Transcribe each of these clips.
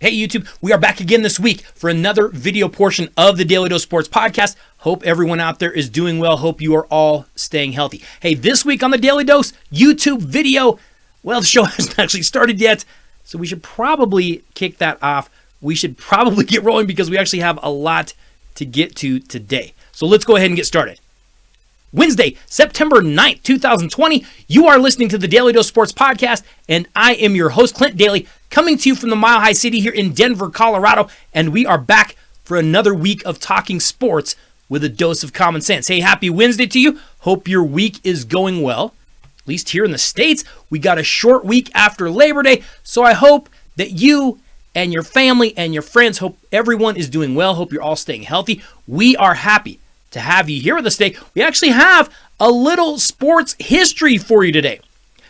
Hey YouTube, we are back again this week for another video portion of the Daly Dose Sports Podcast. Hope everyone out there is doing well. Hope you are all staying healthy. Hey, this week on the Daly Dose YouTube video, well, the show hasn't actually started yet, so we should probably kick that off. We should probably get rolling because we actually have a lot to get to today. So let's go ahead and get started. Wednesday, September 9th, 2020, you are listening to the Daly Dose Sports Podcast, and I am your host, Clint Daly, coming to you from the Mile High City here in Denver, Colorado, and we are back for another week of talking sports with a dose of common sense. Hey, happy Wednesday to you. Hope your week is going well. At least here in the States, we got a short week after Labor Day, so I hope that you and your family and your friends, hope everyone is doing well. Hope you're all staying healthy. We are happy to have you here with us today. We actually have a little sports history for you today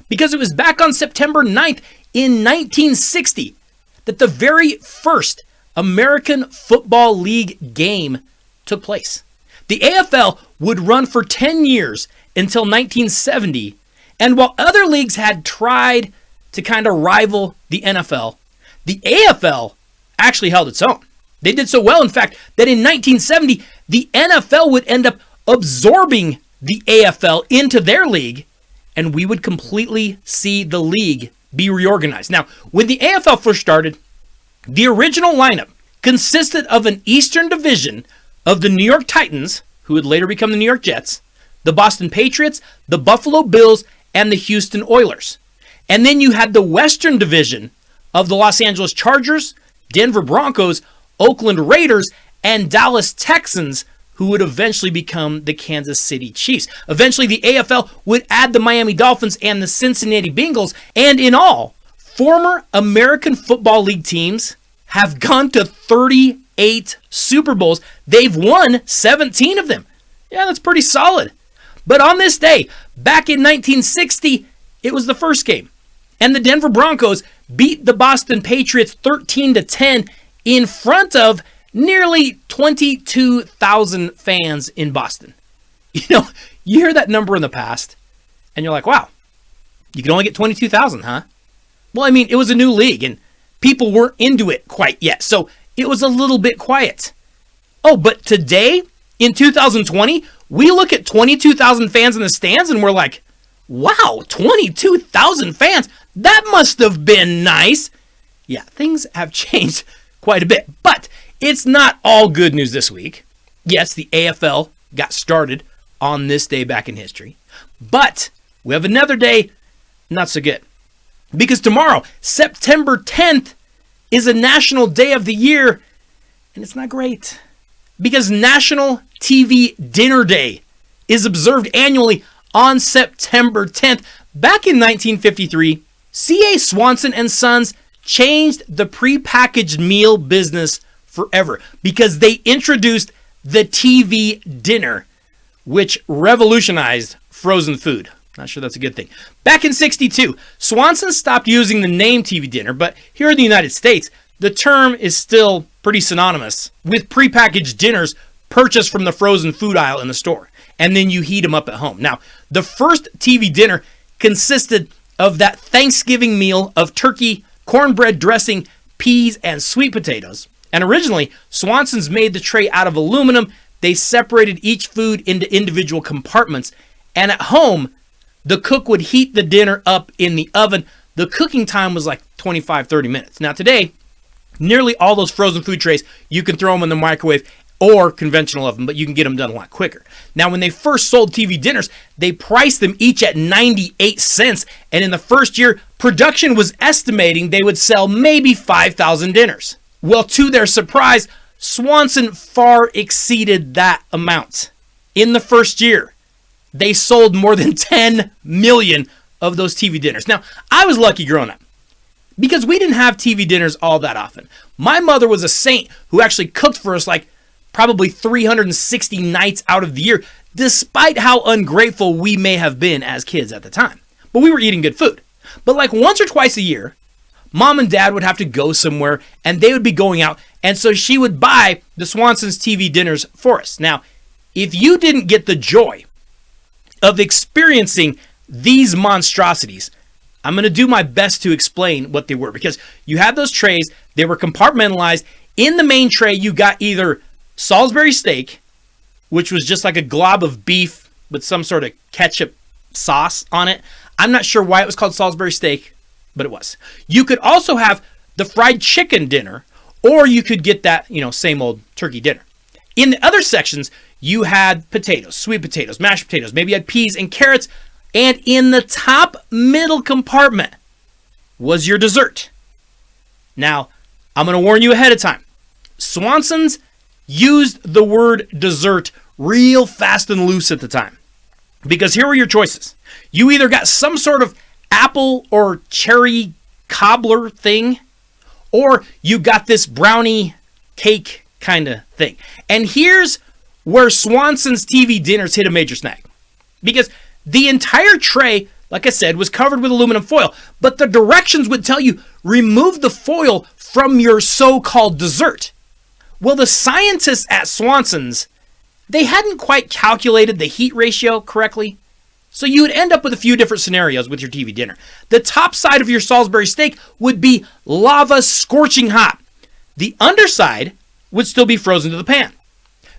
because it was back on September 9th in 1960 that the very first American Football League game took place. The AFL would run for 10 years until 1970, and while other leagues had tried to kind of rival the NFL, the AFL actually held its own. They did so well, in fact, that in 1970, the NFL would end up absorbing the AFL into their league, and we would completely see the league be reorganized. Now, when the AFL first started, the original lineup consisted of an Eastern division of the New York Titans, who would later become the New York Jets, the Boston Patriots, the Buffalo Bills, and the Houston Oilers. And then you had the Western division of the Los Angeles Chargers, Denver Broncos, Oakland Raiders, and Dallas Texans, who would eventually become the Kansas City Chiefs. Eventually, the AFL would add the Miami Dolphins and the Cincinnati Bengals, and in all, former American Football League teams have gone to 38 Super Bowls. They've won 17 of them. Yeah, that's pretty solid. But on this day, back in 1960, it was the first game, and the Denver Broncos beat the Boston Patriots 13-10 in front of nearly 22,000 fans in Boston. You know, you hear that number in the past, and you're like, wow, you can only get 22,000, huh? Well, I mean, it was a new league, and people weren't into it quite yet, so it was a little bit quiet. Oh, but today, in 2020, we look at 22,000 fans in the stands, and we're like, wow, 22,000 fans? That must have been nice. Yeah, things have changed quite a bit, but it's not all good news this week. Yes, the AFL got started on this day back in history, but we have another day not so good, because tomorrow, September 10th, is a national day of the year, and it's not great, because National TV Dinner Day is observed annually on September 10th. Back in 1953, C.A. Swanson and Sons changed the prepackaged meal business forever because they introduced the TV dinner, which revolutionized frozen food. Not sure that's a good thing. Back in 62, Swanson stopped using the name TV dinner, but here in the United States, the term is still pretty synonymous with prepackaged dinners purchased from the frozen food aisle in the store, and then you heat them up at home. Now, the first TV dinner consisted of that Thanksgiving meal of turkey, cornbread dressing, peas, and sweet potatoes. And originally, Swanson's made the tray out of aluminum. They separated each food into individual compartments. And at home, the cook would heat the dinner up in the oven. The cooking time was like 25-30 minutes. Now today, nearly all those frozen food trays, you can throw them in the microwave or conventional oven, but you can get them done a lot quicker. Now, when they first sold TV dinners, they priced them each at 98 cents, and in the first year, production was estimating they would sell maybe 5,000 dinners. Well, to their surprise, Swanson far exceeded that amount. In the first year, they sold more than 10 million of those TV dinners. Now, I was lucky growing up because we didn't have TV dinners all that often. My mother was a saint who actually cooked for us like probably 360 nights out of the year, despite how ungrateful we may have been as kids at the time. But we were eating good food. But like once or twice a year, Mom and Dad would have to go somewhere and they would be going out, and so she would buy the Swanson's TV dinners for us. Now, if you didn't get the joy of experiencing these monstrosities, I'm going to do my best to explain what they were, because you had those trays, they were compartmentalized. In the main tray, you got either Salisbury steak, which was just like a glob of beef with some sort of ketchup sauce on it. I'm not sure why it was called Salisbury steak, but it was. You could also have the fried chicken dinner, or you could get that, same old turkey dinner. In the other sections, you had potatoes, sweet potatoes, mashed potatoes, maybe you had peas and carrots, and in the top middle compartment was your dessert. Now, I'm going to warn you ahead of time. Swanson's used the word dessert real fast and loose at the time, because here were your choices. You either got some sort of apple or cherry cobbler thing, or you got this brownie cake kind of thing. And here's where Swanson's TV dinners hit a major snag, because the entire tray, like I said, was covered with aluminum foil, but the directions would tell you, remove the foil from your so-called dessert. Well, the scientists at Swanson's, they hadn't quite calculated the heat ratio correctly, so you would end up with a few different scenarios with your TV dinner. The top side of your Salisbury steak would be lava scorching hot. The underside would still be frozen to the pan.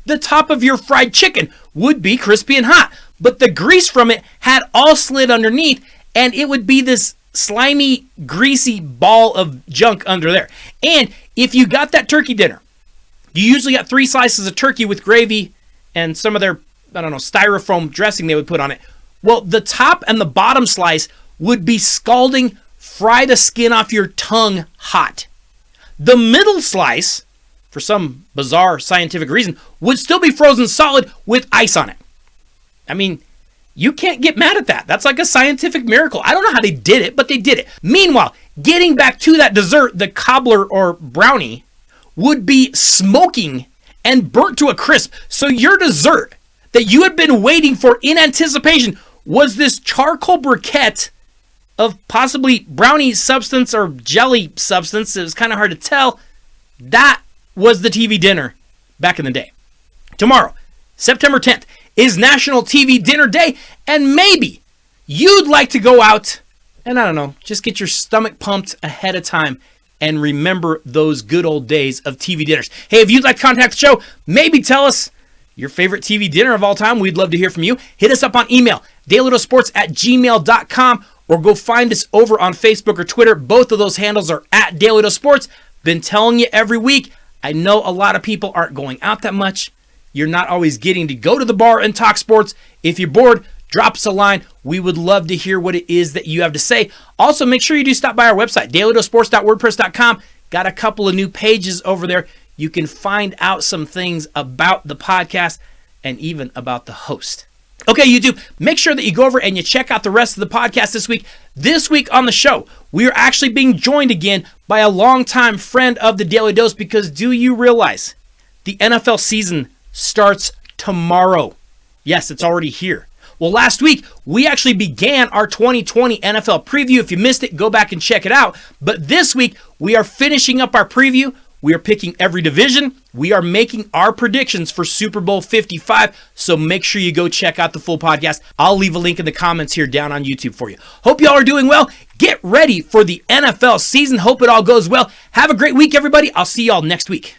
The top of your fried chicken would be crispy and hot, but the grease from it had all slid underneath, and it would be this slimy, greasy ball of junk under there. And if you got that turkey dinner, you usually got 3 slices of turkey with gravy and some of their, styrofoam dressing they would put on it. Well, the top and the bottom slice would be scalding, fry the skin off your tongue hot. The middle slice, for some bizarre scientific reason, would still be frozen solid with ice on it. I mean, you can't get mad at that. That's like a scientific miracle. I don't know how they did it, but they did it. Meanwhile, getting back to that dessert, the cobbler or brownie would be smoking and burnt to a crisp. So your dessert that you had been waiting for in anticipation was this charcoal briquette of possibly brownie substance or jelly substance. It was kind of hard to tell. That was the TV dinner back in the day. Tomorrow, September 10th, is National TV Dinner Day, and maybe you'd like to go out and, just get your stomach pumped ahead of time and remember those good old days of TV dinners. Hey, if you'd like to contact the show, maybe tell us your favorite TV dinner of all time. We'd love to hear from you. Hit us up on email, dailydosports@gmail.com, or go find us over on Facebook or Twitter. Both of those handles are at Daly Dose Sports. Been telling you every week, I know a lot of people aren't going out that much. You're not always getting to go to the bar and talk sports. If you're bored, drop us a line. We would love to hear what it is that you have to say. Also, make sure you do stop by our website, dailydosports.wordpress.com. Got a couple of new pages over there. You can find out some things about the podcast and even about the host. Okay, YouTube, make sure that you go over and you check out the rest of the podcast this week. This week on the show, we are actually being joined again by a longtime friend of the Daly Dose, because do you realize the NFL season starts tomorrow? Yes, it's already here. Well, last week, we actually began our 2020 NFL preview. If you missed it, go back and check it out. But this week, we are finishing up our preview. We are picking every division. We are making our predictions for Super Bowl 55. So make sure you go check out the full podcast. I'll leave a link in the comments here down on YouTube for you. Hope y'all are doing well. Get ready for the NFL season. Hope it all goes well. Have a great week, everybody. I'll see y'all next week.